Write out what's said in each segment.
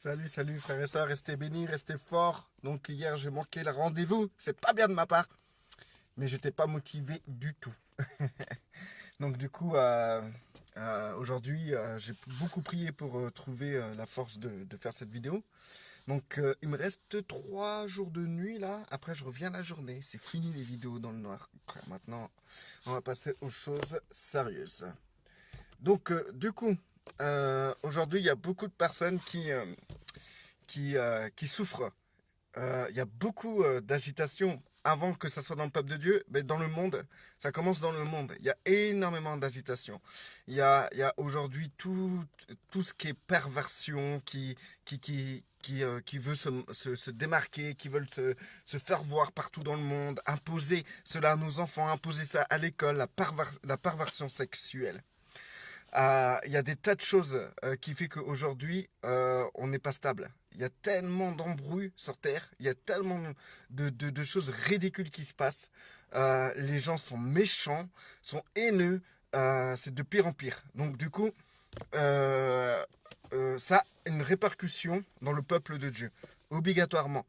Salut frères et sœurs, restez bénis, restez forts. Donc hier j'ai manqué le rendez-vous, c'est pas bien de ma part, mais j'étais pas motivé du tout. Donc du coup aujourd'hui j'ai beaucoup prié pour trouver la force de faire cette vidéo. Donc il me reste 3 jours de nuit là, après je reviens la journée, c'est fini les vidéos dans le noir. Maintenant on va passer aux choses sérieuses. Donc du coup aujourd'hui il y a beaucoup de personnes qui souffrent. Il y a beaucoup d'agitation avant que ça soit dans le peuple de Dieu, mais dans le monde, ça commence dans le monde. Il y a énormément d'agitation. Il y a aujourd'hui tout ce qui est perversion, qui veut se démarquer, qui veulent se faire voir partout dans le monde, imposer cela à nos enfants, imposer ça à l'école, la perversion sexuelle. Il y a des tas de choses qui fait qu'aujourd'hui, on n'est pas stable. Il y a tellement d'embrouilles sur Terre, il y a tellement de choses ridicules qui se passent. Les gens sont méchants, sont haineux, c'est de pire en pire. Donc du coup, ça a une répercussion dans le peuple de Dieu, obligatoirement.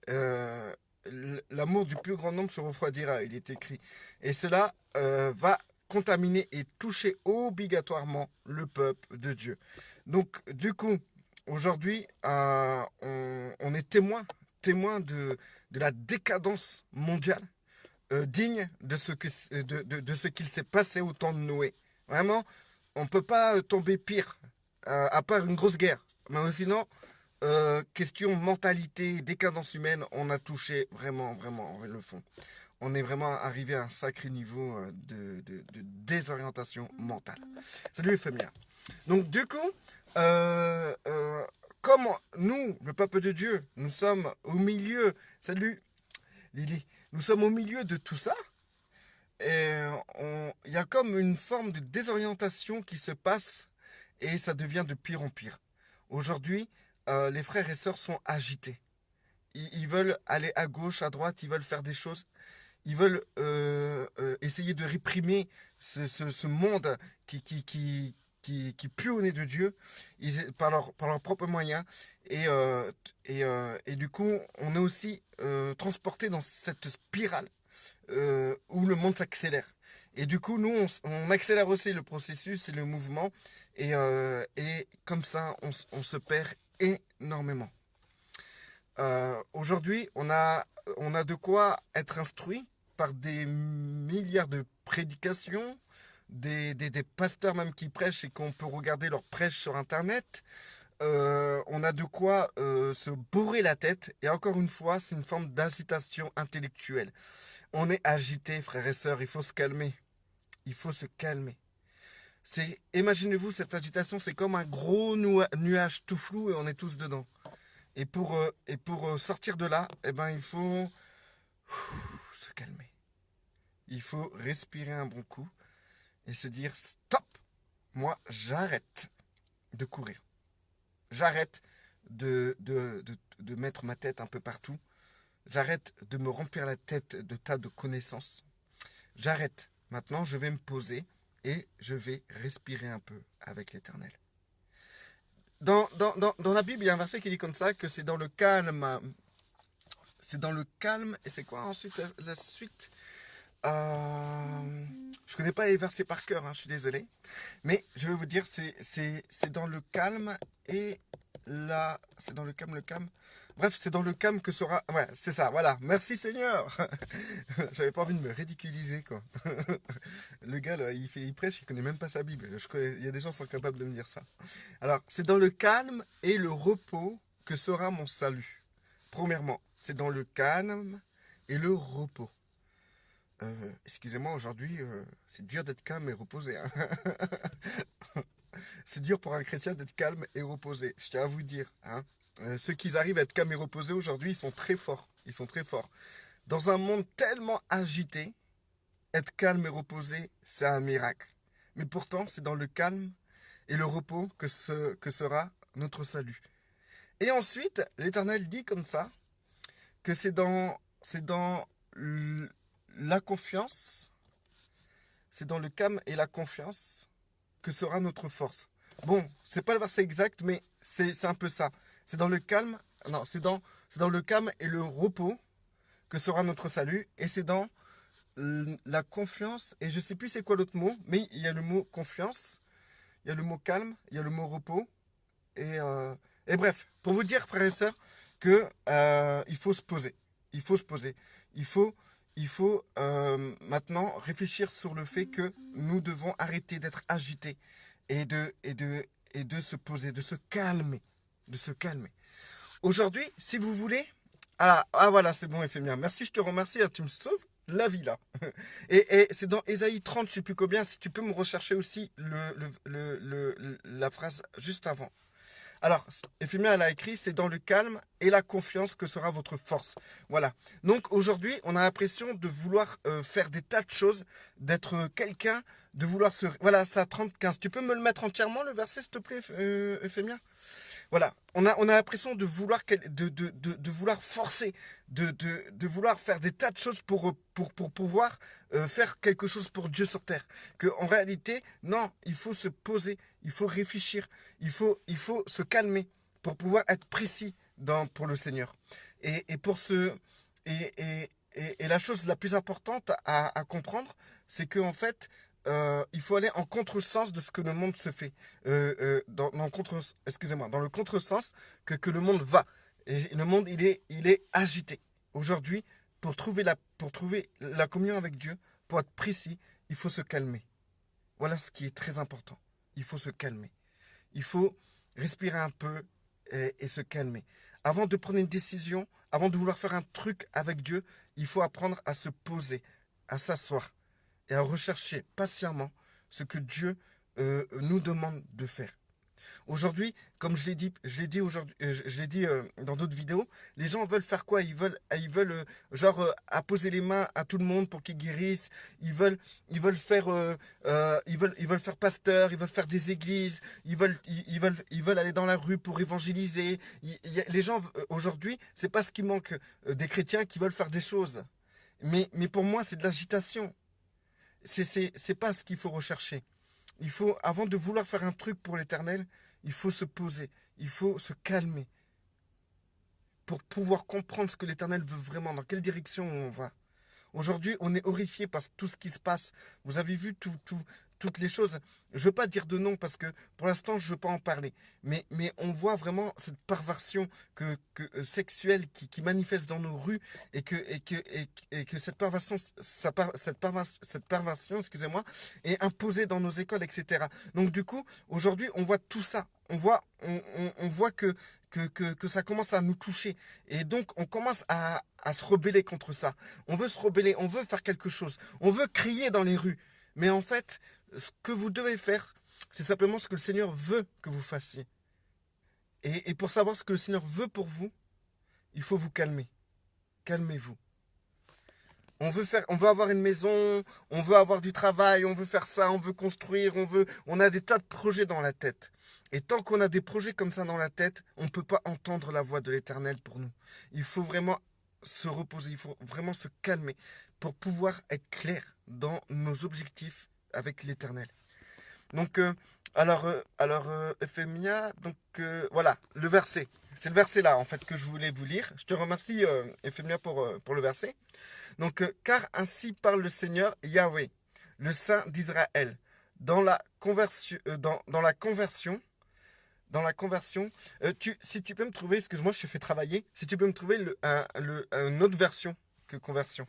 L'amour du plus grand nombre se refroidira, il est écrit. Et cela va contaminer et toucher obligatoirement le peuple de Dieu. Donc, du coup, aujourd'hui, on est témoin de la décadence mondiale, digne de de ce qu'il s'est passé au temps de Noé. Vraiment, on ne peut pas tomber pire, à part une grosse guerre. Mais sinon, question mentalité, décadence humaine, on a touché vraiment le fond. On est vraiment arrivé à un sacré niveau de désorientation mentale. Salut Femia. Donc du coup, comme nous, le peuple de Dieu, nous sommes au milieu, salut Lily, nous sommes au milieu de tout ça, et il y a comme une forme de désorientation qui se passe et ça devient de pire en pire. Aujourd'hui, les frères et sœurs sont agités. Ils veulent aller à gauche, à droite, ils veulent faire des choses. Ils veulent essayer de réprimer ce monde qui pue au nez de Dieu par leurs propres moyens. Et du coup, on est aussi transporté dans cette spirale où le monde s'accélère. Et du coup, nous, on accélère aussi le processus et le mouvement. Et comme ça, on se perd énormément. Aujourd'hui, on a de quoi être instruit par des milliards de prédications, des pasteurs même qui prêchent et qu'on peut regarder leurs prêches sur Internet. On a de quoi se bourrer la tête. Et encore une fois, c'est une forme d'incitation intellectuelle. On est agité, frères et sœurs, il faut se calmer. Il faut se calmer. Imaginez-vous, cette agitation, c'est comme un gros nuage tout flou et on est tous dedans. Et pour sortir de là, eh ben, il faut se calmer. Il faut respirer un bon coup et se dire stop, moi j'arrête de courir. J'arrête de mettre ma tête un peu partout. J'arrête de me remplir la tête de tas de connaissances. J'arrête. Maintenant, je vais me poser et je vais respirer un peu avec l'Éternel. Dans la Bible, il y a un verset qui dit comme ça, que c'est dans le calme. C'est dans le calme. Et c'est quoi ensuite la suite? Je connais pas les versets par cœur, hein, je suis désolé. Mais je vais vous dire, c'est dans le calme et là, c'est dans le calme. Bref, c'est dans le calme que sera... Ouais, c'est ça, voilà. Merci Seigneur. J'avais pas envie de me ridiculiser, quoi. Le gars, là, il prêche, il connaît même pas sa Bible. Il y a des gens qui sont capables de me dire ça. Alors, c'est dans le calme et le repos que sera mon salut. Premièrement, c'est dans le calme et le repos. Excusez-moi, aujourd'hui, c'est dur d'être calme et reposé. Hein. C'est dur pour un chrétien d'être calme et reposé. Je tiens à vous dire. Hein. Ceux qui arrivent à être calmes et reposés aujourd'hui, ils sont très forts. Ils sont très forts. Dans un monde tellement agité, être calme et reposé, c'est un miracle. Mais pourtant, c'est dans le calme et le repos que sera notre salut. Et ensuite, l'Éternel dit comme ça, que c'est dans la confiance, c'est dans le calme et la confiance que sera notre force. Bon, c'est pas le verset exact, mais c'est un peu ça. C'est dans le calme, non, c'est dans le calme et le repos que sera notre salut. Et c'est dans la confiance, et je sais plus c'est quoi l'autre mot, mais il y a le mot confiance, il y a le mot calme, il y a le mot repos. Et, euh, et bref, pour vous dire, frères et sœurs, que il faut se poser. Il faut se poser. Il faut, il faut maintenant réfléchir sur le fait que nous devons arrêter d'être agités et de se poser, de se calmer. De se calmer. Aujourd'hui, si vous voulez... voilà, c'est bon, Éphémia. Merci, je te remercie. Tu me sauves la vie là. Et c'est dans Ésaïe 30, je sais plus combien. Si tu peux me rechercher aussi la phrase juste avant. Alors, Éphémia, elle a écrit, c'est dans le calme et la confiance que sera votre force. Voilà. Donc aujourd'hui, on a l'impression de vouloir faire des tas de choses, d'être quelqu'un, de vouloir se... Voilà, ça 30-15. Tu peux me le mettre entièrement, le verset, s'il te plaît, Éphémia? Voilà, on a l'impression de vouloir, de vouloir forcer, de vouloir faire des tas de choses pour pouvoir faire quelque chose pour Dieu sur terre. Que en réalité, non, il faut se poser, il faut réfléchir, il faut se calmer pour pouvoir être précis pour le Seigneur. Et pour ce, et la chose la plus importante à comprendre, c'est qu'en fait, il faut aller en contresens de ce que le monde se fait. Excusez-moi, dans le contresens que le monde va. Et le monde, il est agité. Aujourd'hui, pour trouver la communion avec Dieu, pour être précis, il faut se calmer. Voilà ce qui est très important. Il faut se calmer. Il faut respirer un peu et se calmer. Avant de prendre une décision, avant de vouloir faire un truc avec Dieu, il faut apprendre à se poser, à s'asseoir et à rechercher patiemment ce que Dieu nous demande de faire. Aujourd'hui, comme je l'ai dit aujourd'hui, je l'ai dit dans d'autres vidéos, les gens veulent faire quoi? Ils veulent apposer les mains à tout le monde pour qu'ils guérissent. Ils veulent faire pasteur, ils veulent faire des églises, ils veulent aller dans la rue pour évangéliser. Les gens aujourd'hui, c'est pas ce qui manque des chrétiens qui veulent faire des choses. Mais pour moi, c'est de l'agitation. C'est pas ce qu'il faut rechercher. Il faut, avant de vouloir faire un truc pour l'Éternel, il faut se poser, il faut se calmer pour pouvoir comprendre ce que l'Éternel veut vraiment, dans quelle direction on va. Aujourd'hui, on est horrifié par tout ce qui se passe. Vous avez vu toutes les choses. Je ne veux pas dire de non parce que pour l'instant, je ne veux pas en parler. Mais on voit vraiment cette perversion sexuelle qui manifeste dans nos rues et que cette perversion, cette perversion, excusez-moi, est imposée dans nos écoles, etc. Donc du coup, aujourd'hui, on voit tout ça. On voit que ça commence à nous toucher. Et donc, on commence à se rebeller contre ça. On veut se rebeller, on veut faire quelque chose. On veut crier dans les rues. Mais en fait, ce que vous devez faire, c'est simplement ce que le Seigneur veut que vous fassiez. Et pour savoir ce que le Seigneur veut pour vous, il faut vous calmer. Calmez-vous. On veut avoir une maison, on veut avoir du travail, on veut faire ça, on veut construire, on a des tas de projets dans la tête. Et tant qu'on a des projets comme ça dans la tête, on ne peut pas entendre la voix de l'Éternel pour nous. Il faut vraiment se reposer, il faut vraiment se calmer pour pouvoir être clair dans nos objectifs avec l'Éternel. Donc, Éphémia, donc voilà, le verset. C'est le verset là, en fait, que je voulais vous lire. Je te remercie, Éphémia, pour le verset. Donc, car ainsi parle le Seigneur Yahweh, le Saint d'Israël, dans la conversion, si tu peux me trouver, excuse-moi, je te fais travailler, si tu peux me trouver une autre version que conversion.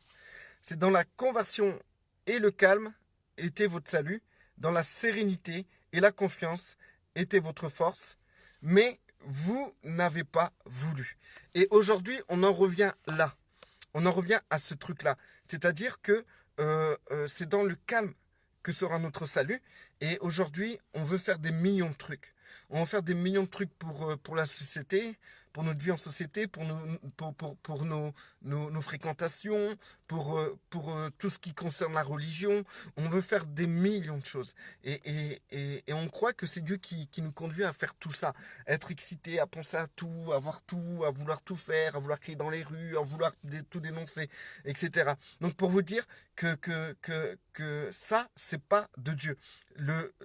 C'est dans la conversion et le calme était votre salut, dans la sérénité et la confiance était votre force, mais vous n'avez pas voulu. Et aujourd'hui, on en revient là. On en revient à ce truc-là. C'est-à-dire que c'est dans le calme que sera notre salut. Et aujourd'hui, on veut faire des millions de trucs. On veut faire des millions de trucs pour la société, pour notre vie en société, pour nos fréquentations, pour tout ce qui concerne la religion. On veut faire des millions de choses. Et on croit que c'est Dieu qui nous conduit à faire tout ça. Être excité, à penser à tout, à voir tout, à vouloir tout faire, à vouloir crier dans les rues, à vouloir tout dénoncer, etc. Donc pour vous dire que ça, c'est pas de Dieu.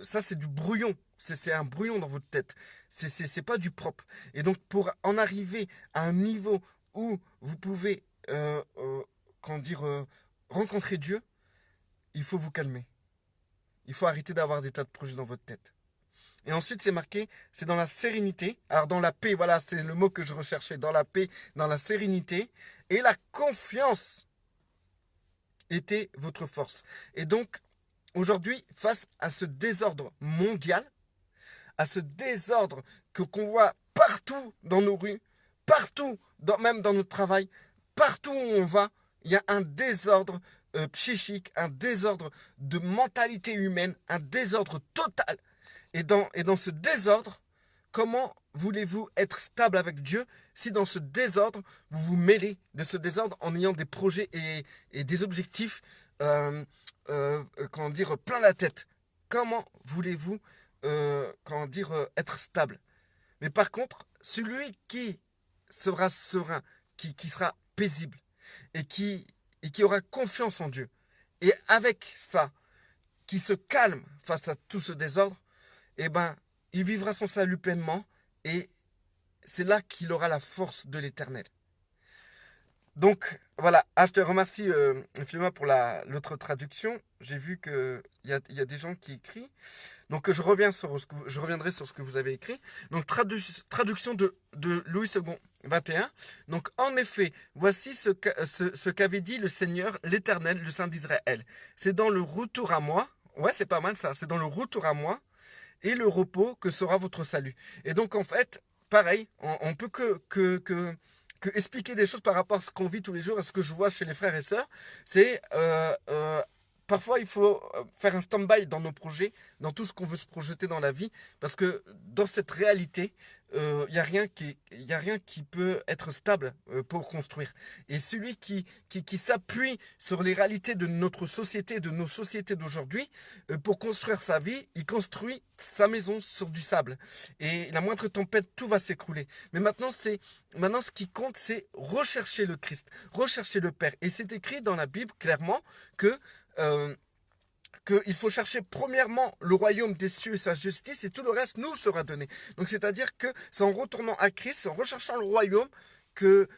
Ça, c'est du brouillon. C'est un brouillon dans votre tête. C'est pas du propre. Et donc, pour en arriver à un niveau où vous pouvez rencontrer Dieu, il faut vous calmer. Il faut arrêter d'avoir des tas de projets dans votre tête. Et ensuite, c'est marqué, c'est dans la sérénité. Alors, dans la paix, voilà, c'est le mot que je recherchais. Dans la paix, dans la sérénité. Et la confiance était votre force. Et donc, aujourd'hui, face à ce désordre mondial, à ce désordre qu'on voit partout dans nos rues, partout, même dans notre travail, partout où on va, il y a un désordre psychique, un désordre de mentalité humaine, un désordre total. Et dans ce désordre, comment voulez-vous être stable avec Dieu si dans ce désordre, vous vous mêlez de ce désordre en ayant des projets et des objectifs plein la tête? Comment voulez-vous être stable? Mais par contre, celui qui sera serein, qui sera paisible et qui aura confiance en Dieu, et avec ça, qui se calme face à tout ce désordre, eh ben, il vivra son salut pleinement, et c'est là qu'il aura la force de l'Éternel. Donc, voilà. Ah, je te remercie, Flema, pour l'autre traduction. J'ai vu qu'il y a des gens qui écrivent. Donc, je reviendrai sur ce que vous avez écrit. Donc, traduction de Louis II, 21. Donc, en effet, voici ce qu'avait dit le Seigneur, l'Éternel, le Saint d'Israël. C'est dans le retour à moi. Ouais, c'est pas mal ça. C'est dans le retour à moi et le repos que sera votre salut. Et donc, en fait, pareil, on peut que expliquer des choses par rapport à ce qu'on vit tous les jours, à ce que je vois chez les frères et sœurs. C'est parfois il faut faire un stand-by dans nos projets, dans tout ce qu'on veut se projeter dans la vie, parce que dans cette réalité, il n'y a rien qui peut être stable pour construire. Et celui qui s'appuie sur les réalités de notre société, de nos sociétés d'aujourd'hui, pour construire sa vie, il construit sa maison sur du sable. Et la moindre tempête, tout va s'écrouler. Mais maintenant, ce qui compte, c'est rechercher le Christ, rechercher le Père. Et c'est écrit dans la Bible clairement qu'il faut chercher premièrement le royaume des cieux et sa justice, et tout le reste nous sera donné. Donc c'est-à-dire que c'est en retournant à Christ, c'est en recherchant le royaume que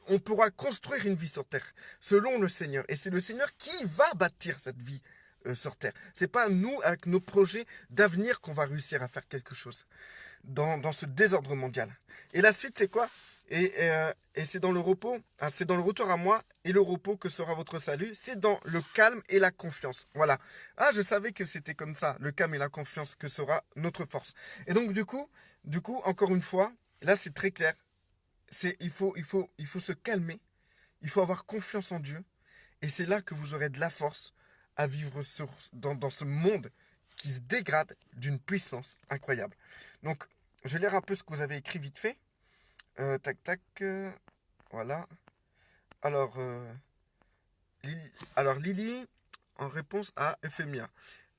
on pourra construire une vie sur terre, selon le Seigneur. Et c'est le Seigneur qui va bâtir cette vie sur terre. C'est pas nous, avec nos projets d'avenir, qu'on va réussir à faire quelque chose dans ce désordre mondial. Et la suite, c'est quoi? Et c'est dans le repos, c'est dans le retour à moi et le repos que sera votre salut. C'est dans le calme et la confiance. Voilà. Ah, je savais que c'était comme ça, le calme et la confiance que sera notre force. Et donc du coup, encore une fois, là c'est très clair. Il faut se calmer. Il faut avoir confiance en Dieu. Et c'est là que vous aurez de la force à vivre dans ce monde qui se dégrade d'une puissance incroyable. Donc, je vais lire un peu ce que vous avez écrit vite fait. Voilà. Alors, Lily, en réponse à Euphémia,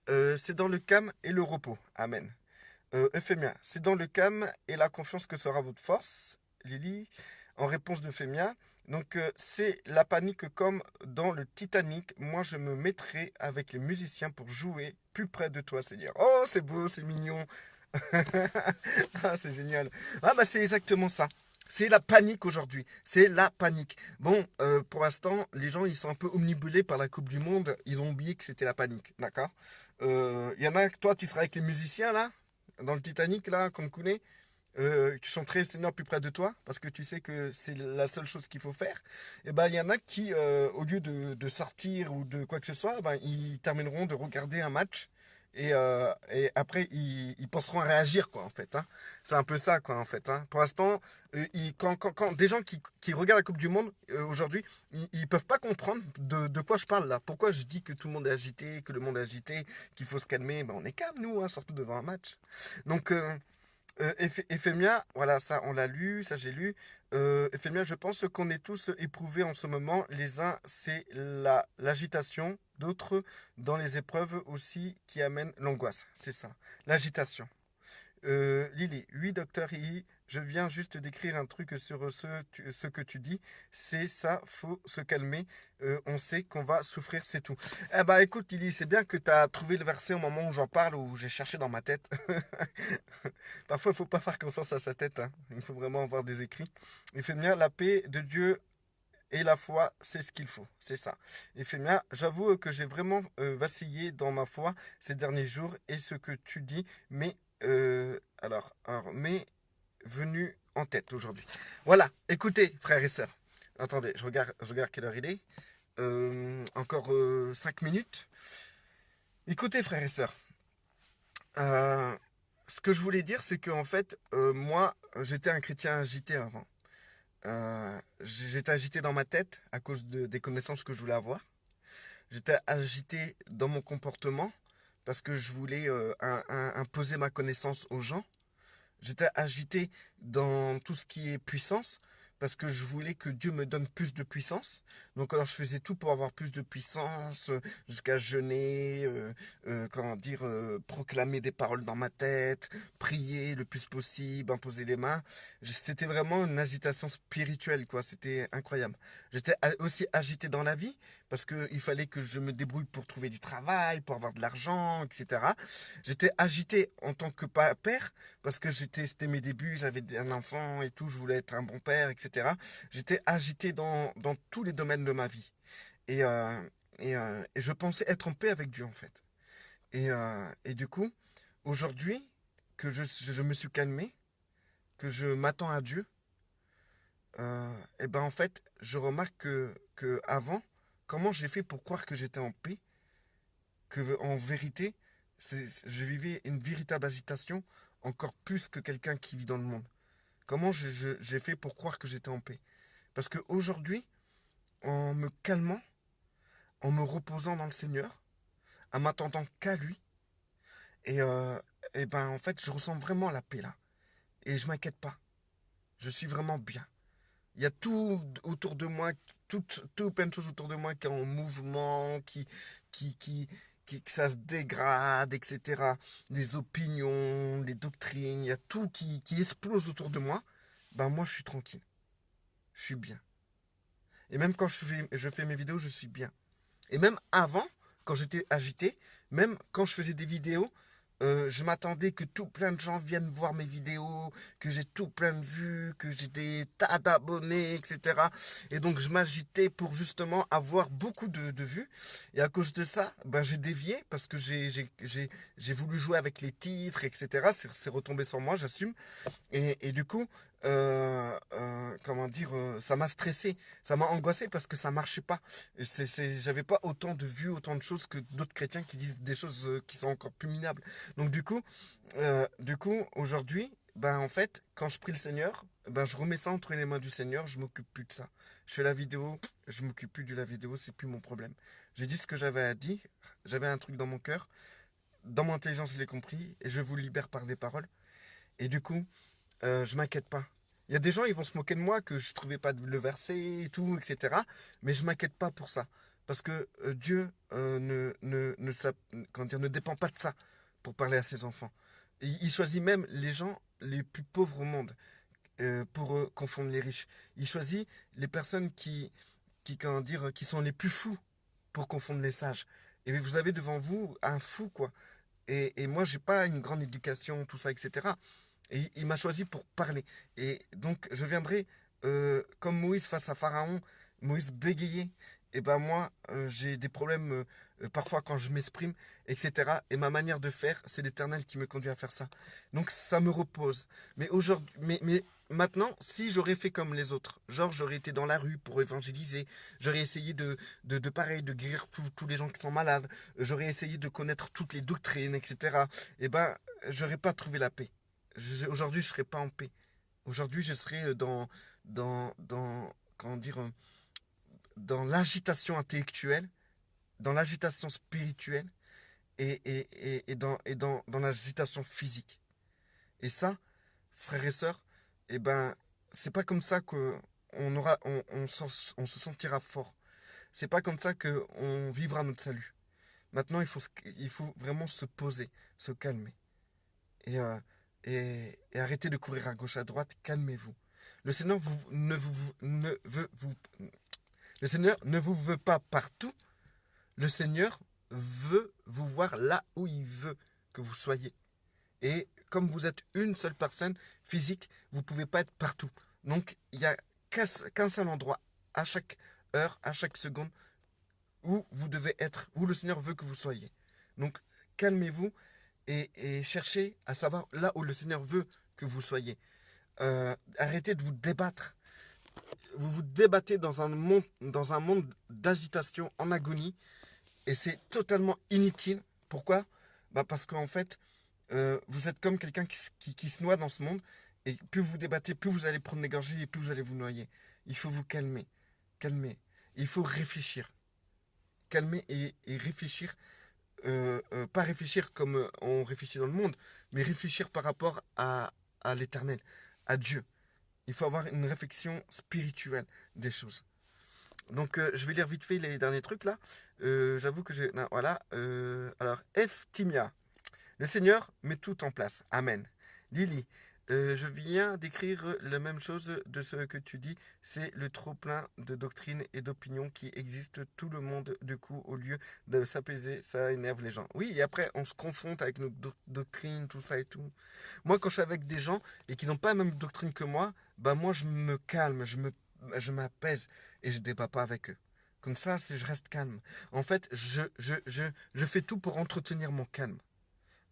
c'est dans le calme et le repos. Amen. Euphémia, c'est dans le calme et la confiance que sera votre force. Lily, en réponse d'Euphémia, donc c'est la panique comme dans le Titanic. Moi, je me mettrai avec les musiciens pour jouer plus près de toi, Seigneur. Oh, c'est beau, c'est mignon. Ah, c'est génial. Ah, bah, c'est exactement ça. C'est la panique aujourd'hui. C'est la panique. Bon, pour l'instant, les gens, ils sont un peu omnibulés par la Coupe du Monde. Ils ont oublié que c'était la panique. D'accord? Y en a, toi, tu seras avec les musiciens, là, dans le Titanic, là, comme Kouné. Tu chanterais Seigneur plus près de toi, parce que tu sais que c'est la seule chose qu'il faut faire. Et ben, il y en a qui, au lieu de sortir ou de quoi que ce soit, ben, ils termineront de regarder un match. Et après, ils penseront à réagir, quoi, en fait. Hein. C'est un peu ça, quoi, en fait. Hein. Pour l'instant, quand des gens qui regardent la Coupe du Monde aujourd'hui, ils peuvent pas comprendre de quoi je parle là. Pourquoi je dis que tout le monde est agité, que le monde est agité, qu'il faut se calmer. Ben, on est calme, nous, hein, surtout devant un match. Donc, Éphémia, voilà, ça on l'a lu, ça j'ai lu. Éphémia, je pense qu'on est tous éprouvés en ce moment. Les uns, c'est l'agitation, d'autres, dans les épreuves aussi, qui amènent l'angoisse. C'est ça, l'agitation. Lily, oui, docteur I, je viens juste d'écrire un truc sur ce que tu dis. C'est ça, faut se calmer. On sait qu'on va souffrir, c'est tout. Eh bah écoute, Lily, c'est bien que tu as trouvé le verset au moment où j'en parle, où j'ai cherché dans ma tête. Parfois, il ne faut pas faire confiance à sa tête, hein. Il faut vraiment avoir des écrits. Éphémia, la paix de Dieu et la foi, c'est ce qu'il faut. C'est ça. Éphémia, j'avoue que j'ai vraiment vacillé dans ma foi ces derniers jours et ce que tu dis, mais mais venu en tête aujourd'hui. Voilà, écoutez, frères et sœurs. Attendez, je regarde quelle heure il est. Encore 5 minutes. Écoutez, frères et sœurs. euh, Ce que je voulais dire, c'est qu'en fait, moi, j'étais un chrétien agité avant. J'étais agité dans ma tête à cause des connaissances que je voulais avoir. J'étais agité dans mon comportement parce que je voulais imposer ma connaissance aux gens. J'étais agité dans tout ce qui est puissance parce que je voulais que Dieu me donne plus de puissance. Donc alors je faisais tout pour avoir plus de puissance, jusqu'à jeûner, comment dire, proclamer des paroles dans ma tête, prier le plus possible, imposer les mains. C'était vraiment une agitation spirituelle, quoi. C'était incroyable. J'étais aussi agité dans la vie parce qu'il fallait que je me débrouille pour trouver du travail, pour avoir de l'argent, etc. J'étais agité en tant que père parce que c'était mes débuts, j'avais un enfant et tout, je voulais être un bon père, etc. J'étais agité dans tous les domaines de ma vie. Et, et je pensais être en paix avec Dieu, en fait. Et du coup, aujourd'hui, que je me suis calmé, que je m'attends à Dieu, et ben en fait, je remarque que avant, comment j'ai fait pour croire que j'étais en paix, que en vérité, je vivais une véritable agitation, encore plus que quelqu'un qui vit dans le monde. Comment j'ai fait pour croire que j'étais en paix? Parce qu'aujourd'hui, en me calmant, en me reposant dans le Seigneur, en m'attendant qu'à lui, et, euh, et ben en fait, je ressens vraiment la paix là. Et je m'inquiète pas. Je suis vraiment bien. Il y a tout autour de moi, tout plein de choses autour de moi qui est en mouvement, qui, qui, que ça se dégrade, etc. Les opinions, les doctrines, il y a tout qui explose autour de moi. Ben moi, je suis tranquille. Je suis bien. Et même quand je fais mes vidéos, je suis bien. Et même avant, quand j'étais agité, même quand je faisais des vidéos, je m'attendais que tout plein de gens viennent voir mes vidéos, que j'ai tout plein de vues, que j'ai des tas d'abonnés, etc. Et donc je m'agitais pour justement avoir beaucoup de vues. Et à cause de ça, ben, j'ai dévié parce que j'ai voulu jouer avec les titres, etc. C'est retombé sur moi, j'assume. Et du coup, comment dire, ça m'a stressé, ça m'a angoissé parce que ça marchait pas. J'avais pas autant de vues, autant de choses que d'autres chrétiens qui disent des choses qui sont encore plus minables. Donc du coup, aujourd'hui, ben en fait, quand je prie le Seigneur, ben je remets ça entre les mains du Seigneur, je m'occupe plus de ça. Je fais la vidéo, je m'occupe plus de la vidéo, c'est plus mon problème. J'ai dit ce que j'avais à dire, j'avais un truc dans mon cœur, dans mon intelligence je l'ai compris, et je vous libère par des paroles. Et du coup, je m'inquiète pas. Il y a des gens, ils vont se moquer de moi, que je trouvais pas le verset et tout, etc. Mais je m'inquiète pas pour ça. Parce que Dieu comment dire, ne dépend pas de ça pour parler à ses enfants. Il choisit même les gens les plus pauvres au monde pour confondre les riches. Il choisit les personnes comment dire, qui sont les plus fous pour confondre les sages. Et vous avez devant vous un fou, quoi. Et moi, j'ai pas une grande éducation, tout ça, etc. Et il m'a choisi pour parler. Et donc, je viendrai comme Moïse face à Pharaon, Moïse bégayait. Et ben moi, j'ai des problèmes parfois quand je m'exprime, etc. Et ma manière de faire, c'est l'Éternel qui me conduit à faire ça. Donc ça me repose. Mais aujourd'hui, mais maintenant, si j'aurais fait comme les autres, genre j'aurais été dans la rue pour évangéliser, j'aurais essayé de pareil, de guérir tous les gens qui sont malades, j'aurais essayé de connaître toutes les doctrines, etc. Et ben, j'aurais pas trouvé la paix. Aujourd'hui, je serais pas en paix. Aujourd'hui, je serais comment dire, dans l'agitation intellectuelle, dans l'agitation spirituelle et dans l'agitation physique. Et ça, frères et sœurs, eh ben, c'est pas comme ça que on se sentira fort. C'est pas comme ça que on vivra notre salut. Maintenant, il faut vraiment se poser, se calmer. Et, et arrêter de courir à gauche, à droite, calmez-vous. Le Seigneur le Seigneur ne vous veut pas partout. Le Seigneur veut vous voir là où il veut que vous soyez. Et comme vous êtes une seule personne physique, vous ne pouvez pas être partout. Donc, il n'y a qu'un seul endroit, à chaque heure, à chaque seconde, où vous devez être, où le Seigneur veut que vous soyez. Donc, calmez-vous et cherchez à savoir là où le Seigneur veut que vous soyez. Arrêtez de vous débattre. Vous vous débattez dans un monde d'agitation, en agonie, et c'est totalement inutile. Pourquoi? Parce qu'en fait, vous êtes comme quelqu'un qui se noie dans ce monde, et plus vous débattez, plus vous allez prendre des gorgées, et plus vous allez vous noyer. Il faut vous calmer. Calmer. Il faut réfléchir. Calmer et réfléchir. Pas réfléchir comme on réfléchit dans le monde, mais réfléchir par rapport à l'éternel, à Dieu. Il faut avoir une réflexion spirituelle des choses. Donc, je vais lire vite fait les derniers trucs là. J'avoue que j'ai. Non, voilà. Alors, F. Timia. Le Seigneur met tout en place. Amen. Lily. Je viens d'écrire la même chose de ce que tu dis. C'est le trop-plein de doctrines et d'opinions qui existent tout le monde. Du coup, au lieu de s'apaiser, ça énerve les gens. Oui, et après, on se confronte avec nos doctrines, tout ça et tout. Moi, quand je suis avec des gens et qu'ils n'ont pas la même doctrine que moi, bah moi, je me calme, je m'apaise et je débat pas avec eux. Comme ça, je reste calme. En fait, je fais tout pour entretenir mon calme.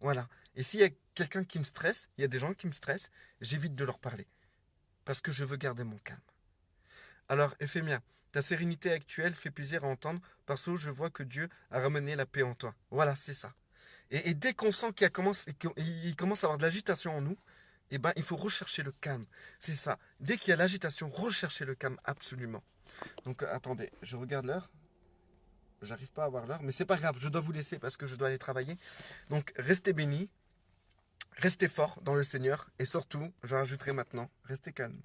Voilà. Et s'il y a quelqu'un qui me stresse, il y a des gens qui me stressent, j'évite de leur parler. Parce que je veux garder mon calme. Alors, Éphémia, ta sérénité actuelle fait plaisir à entendre, parce que je vois que Dieu a ramené la paix en toi. Voilà, c'est ça. Et dès qu'on sent qu'il commence à avoir de l'agitation en nous, eh ben, il faut rechercher le calme. C'est ça. Dès qu'il y a l'agitation, rechercher le calme, absolument. Donc, attendez, je regarde l'heure. J'arrive pas à voir l'heure, mais c'est pas grave, je dois vous laisser parce que je dois aller travailler. Donc, restez bénis. Restez fort dans le Seigneur et surtout, je rajouterai maintenant, restez calme.